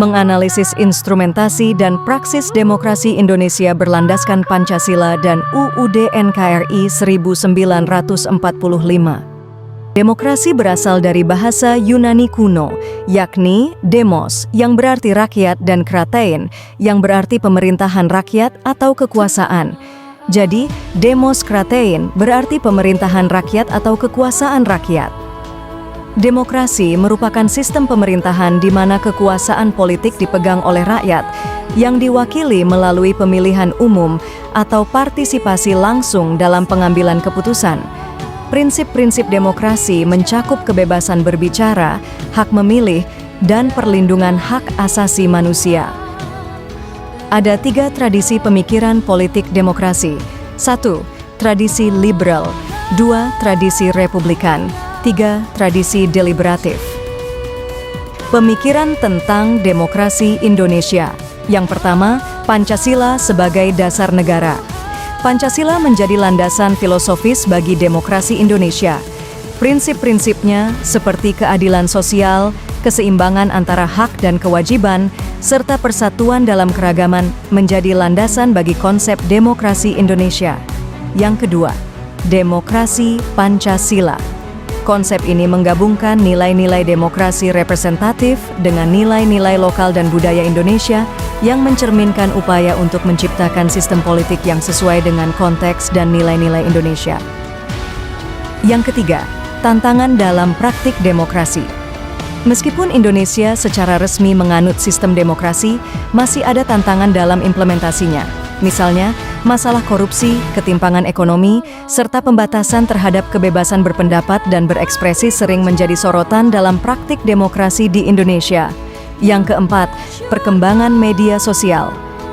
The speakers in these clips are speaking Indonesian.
menganalisis instrumentasi dan praksis demokrasi Indonesia berlandaskan Pancasila dan UUD NKRI 1945. Demokrasi berasal dari bahasa Yunani kuno, yakni demos, yang berarti rakyat, dan kratein, yang berarti pemerintahan rakyat atau kekuasaan. Jadi, demos kratein berarti pemerintahan rakyat atau kekuasaan rakyat. Demokrasi merupakan sistem pemerintahan di mana kekuasaan politik dipegang oleh rakyat, yang diwakili melalui pemilihan umum atau partisipasi langsung dalam pengambilan keputusan. Prinsip-prinsip demokrasi mencakup kebebasan berbicara, hak memilih, dan perlindungan hak asasi manusia. Ada 3 tradisi pemikiran politik demokrasi. 1. Tradisi liberal. 2. Tradisi republikan. 3. Tradisi deliberatif. Pemikiran tentang demokrasi Indonesia. Yang pertama, Pancasila sebagai dasar negara. Pancasila menjadi landasan filosofis bagi demokrasi Indonesia. Prinsip-prinsipnya seperti keadilan sosial, keseimbangan antara hak dan kewajiban, serta persatuan dalam keragaman menjadi landasan bagi konsep demokrasi Indonesia. Yang kedua, demokrasi Pancasila. Konsep ini menggabungkan nilai-nilai demokrasi representatif dengan nilai-nilai lokal dan budaya Indonesia yang mencerminkan upaya untuk menciptakan sistem politik yang sesuai dengan konteks dan nilai-nilai Indonesia. Yang ketiga, tantangan dalam praktik demokrasi. Meskipun Indonesia secara resmi menganut sistem demokrasi, masih ada tantangan dalam implementasinya. Misalnya, masalah korupsi, ketimpangan ekonomi, serta pembatasan terhadap kebebasan berpendapat dan berekspresi sering menjadi sorotan dalam praktik demokrasi di Indonesia. Yang keempat, perkembangan media sosial.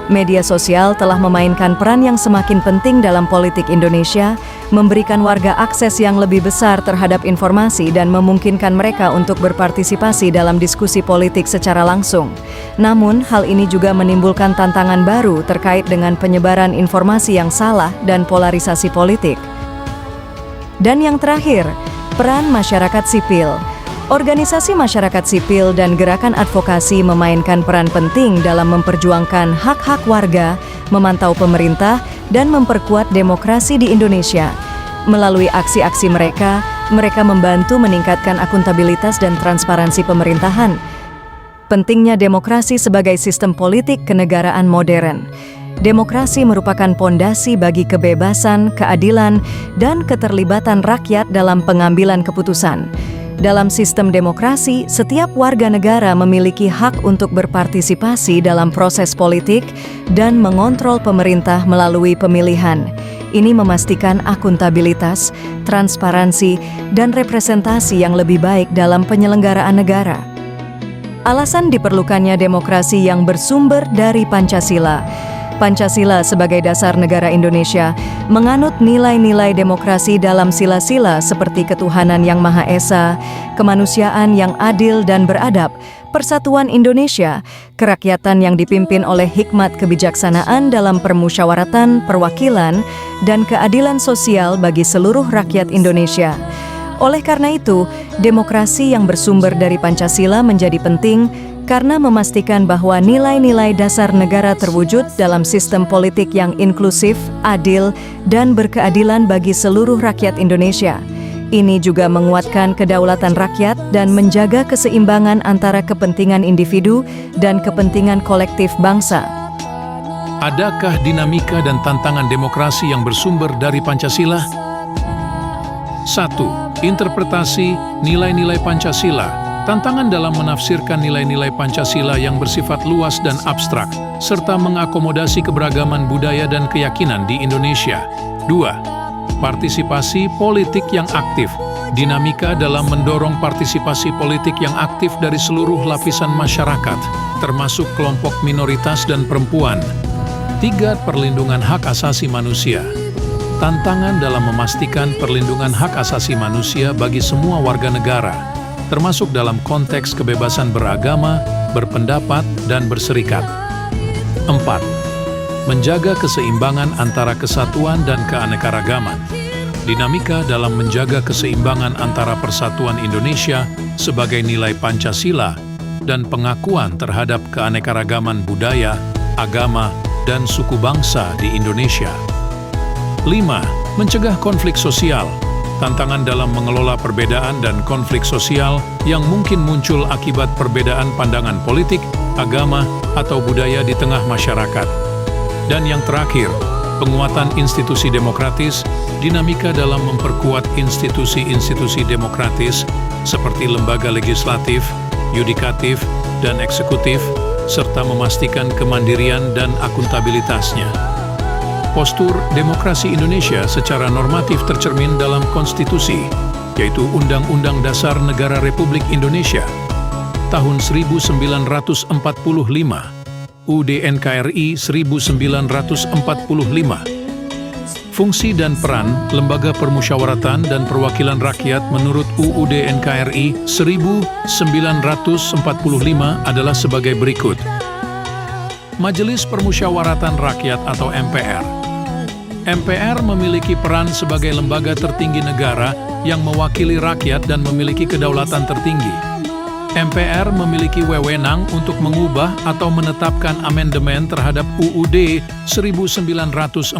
Media sosial telah memainkan peran yang semakin penting dalam politik Indonesia, memberikan warga akses yang lebih besar terhadap informasi dan memungkinkan mereka untuk berpartisipasi dalam diskusi politik secara langsung. Namun, hal ini juga menimbulkan tantangan baru terkait dengan penyebaran informasi yang salah dan polarisasi politik. Dan yang terakhir, peran masyarakat sipil. Organisasi masyarakat sipil dan gerakan advokasi memainkan peran penting dalam memperjuangkan hak-hak warga, memantau pemerintah, dan memperkuat demokrasi di Indonesia. Melalui aksi-aksi mereka membantu meningkatkan akuntabilitas dan transparansi pemerintahan. Pentingnya demokrasi sebagai sistem politik kenegaraan modern. Demokrasi merupakan pondasi bagi kebebasan, keadilan, dan keterlibatan rakyat dalam pengambilan keputusan. Dalam sistem demokrasi, setiap warga negara memiliki hak untuk berpartisipasi dalam proses politik dan mengontrol pemerintah melalui pemilihan. Ini memastikan akuntabilitas, transparansi, dan representasi yang lebih baik dalam penyelenggaraan negara. Alasan diperlukannya demokrasi yang bersumber dari Pancasila. Pancasila sebagai dasar negara Indonesia menganut nilai-nilai demokrasi dalam sila-sila seperti ketuhanan yang Maha Esa, kemanusiaan yang adil dan beradab, persatuan Indonesia, kerakyatan yang dipimpin oleh hikmat kebijaksanaan dalam permusyawaratan, perwakilan, dan keadilan sosial bagi seluruh rakyat Indonesia. Oleh karena itu, demokrasi yang bersumber dari Pancasila menjadi penting karena memastikan bahwa nilai-nilai dasar negara terwujud dalam sistem politik yang inklusif, adil, dan berkeadilan bagi seluruh rakyat Indonesia. Ini juga menguatkan kedaulatan rakyat dan menjaga keseimbangan antara kepentingan individu dan kepentingan kolektif bangsa. Adakah dinamika dan tantangan demokrasi yang bersumber dari Pancasila? 1. Interpretasi nilai-nilai Pancasila. Tantangan dalam menafsirkan nilai-nilai Pancasila yang bersifat luas dan abstrak, serta mengakomodasi keberagaman budaya dan keyakinan di Indonesia. 2. Partisipasi politik yang aktif. Dinamika dalam mendorong partisipasi politik yang aktif dari seluruh lapisan masyarakat, termasuk kelompok minoritas dan perempuan. 3. Perlindungan hak asasi manusia. Tantangan dalam memastikan perlindungan hak asasi manusia bagi semua warga negara, termasuk dalam konteks kebebasan beragama, berpendapat, dan berserikat. 4. Menjaga keseimbangan antara kesatuan dan keanekaragaman. Dinamika dalam menjaga keseimbangan antara persatuan Indonesia sebagai nilai Pancasila dan pengakuan terhadap keanekaragaman budaya, agama, dan suku bangsa di Indonesia. 5. Mencegah konflik sosial. Tantangan dalam mengelola perbedaan dan konflik sosial yang mungkin muncul akibat perbedaan pandangan politik, agama, atau budaya di tengah masyarakat. Dan yang terakhir, penguatan institusi demokratis, dinamika dalam memperkuat institusi-institusi demokratis seperti lembaga legislatif, yudikatif, dan eksekutif, serta memastikan kemandirian dan akuntabilitasnya. Postur demokrasi Indonesia secara normatif tercermin dalam konstitusi, yaitu Undang-Undang Dasar Negara Republik Indonesia tahun 1945, UUD NKRI 1945. Fungsi dan peran Lembaga Permusyawaratan dan Perwakilan Rakyat menurut UUD NKRI 1945 adalah sebagai berikut. Majelis Permusyawaratan Rakyat atau MPR. MPR memiliki peran sebagai lembaga tertinggi negara yang mewakili rakyat dan memiliki kedaulatan tertinggi. MPR memiliki wewenang untuk mengubah atau menetapkan amandemen terhadap UUD 1945.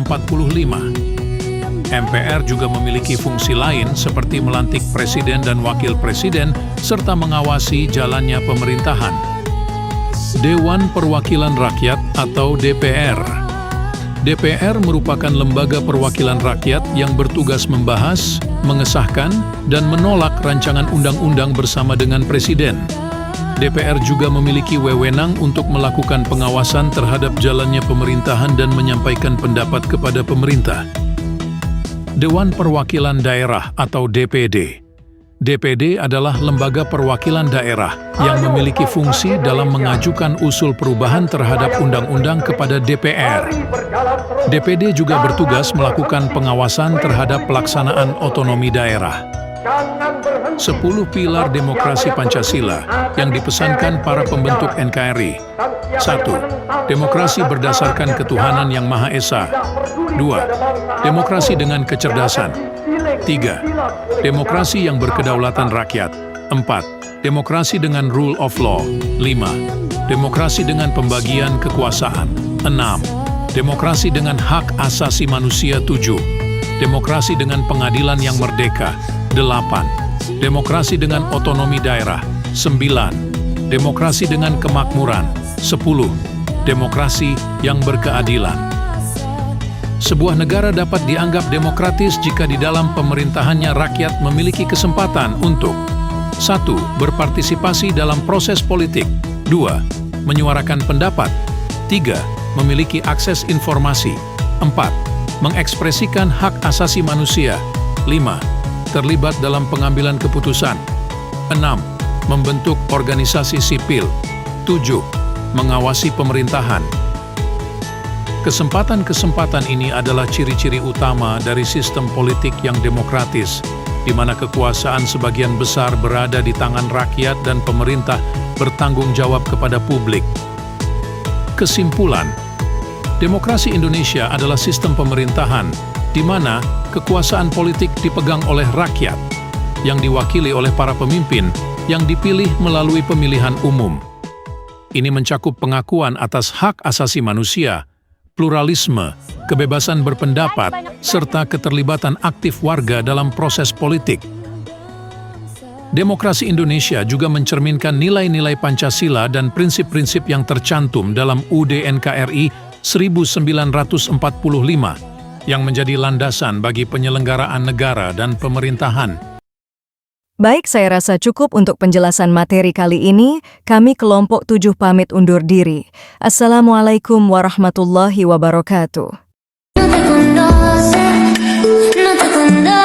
MPR juga memiliki fungsi lain seperti melantik presiden dan wakil presiden serta mengawasi jalannya pemerintahan. Dewan Perwakilan Rakyat atau DPR. DPR merupakan lembaga perwakilan rakyat yang bertugas membahas, mengesahkan, dan menolak rancangan undang-undang bersama dengan Presiden. DPR juga memiliki wewenang untuk melakukan pengawasan terhadap jalannya pemerintahan dan menyampaikan pendapat kepada pemerintah. Dewan Perwakilan Daerah atau DPD. DPD adalah lembaga perwakilan daerah yang memiliki fungsi dalam mengajukan usul perubahan terhadap undang-undang kepada DPR. DPD juga bertugas melakukan pengawasan terhadap pelaksanaan otonomi daerah. 10 pilar demokrasi Pancasila yang dipesankan para pembentuk NKRI. 1. Demokrasi berdasarkan ketuhanan yang Maha Esa. 2. Demokrasi dengan kecerdasan. 3. Demokrasi yang berkedaulatan rakyat. 4. Demokrasi dengan rule of law. 5. Demokrasi dengan pembagian kekuasaan. 6. Demokrasi dengan hak asasi manusia. 7. Demokrasi dengan pengadilan yang merdeka. 8. Demokrasi dengan otonomi daerah. 9. Demokrasi dengan kemakmuran. 10. Demokrasi yang berkeadilan. Sebuah negara dapat dianggap demokratis jika di dalam pemerintahannya rakyat memiliki kesempatan untuk 1. Berpartisipasi dalam proses politik. 2. Menyuarakan pendapat. 3. Memiliki akses informasi. 4. Mengekspresikan hak asasi manusia. 5. Terlibat dalam pengambilan keputusan. 6. Membentuk organisasi sipil. 7. Mengawasi pemerintahan. Kesempatan-kesempatan ini adalah ciri-ciri utama dari sistem politik yang demokratis, di mana kekuasaan sebagian besar berada di tangan rakyat dan pemerintah bertanggung jawab kepada publik. Kesimpulan, demokrasi Indonesia adalah sistem pemerintahan di mana kekuasaan politik dipegang oleh rakyat, yang diwakili oleh para pemimpin yang dipilih melalui pemilihan umum. Ini mencakup pengakuan atas hak asasi manusia, pluralisme, kebebasan berpendapat, serta keterlibatan aktif warga dalam proses politik. Demokrasi Indonesia juga mencerminkan nilai-nilai Pancasila dan prinsip-prinsip yang tercantum dalam UUD NKRI 1945 yang menjadi landasan bagi penyelenggaraan negara dan pemerintahan. Baik, saya rasa cukup untuk penjelasan materi kali ini. Kami kelompok 7 pamit undur diri. Assalamualaikum warahmatullahi wabarakatuh. No te conoce, no te conoce.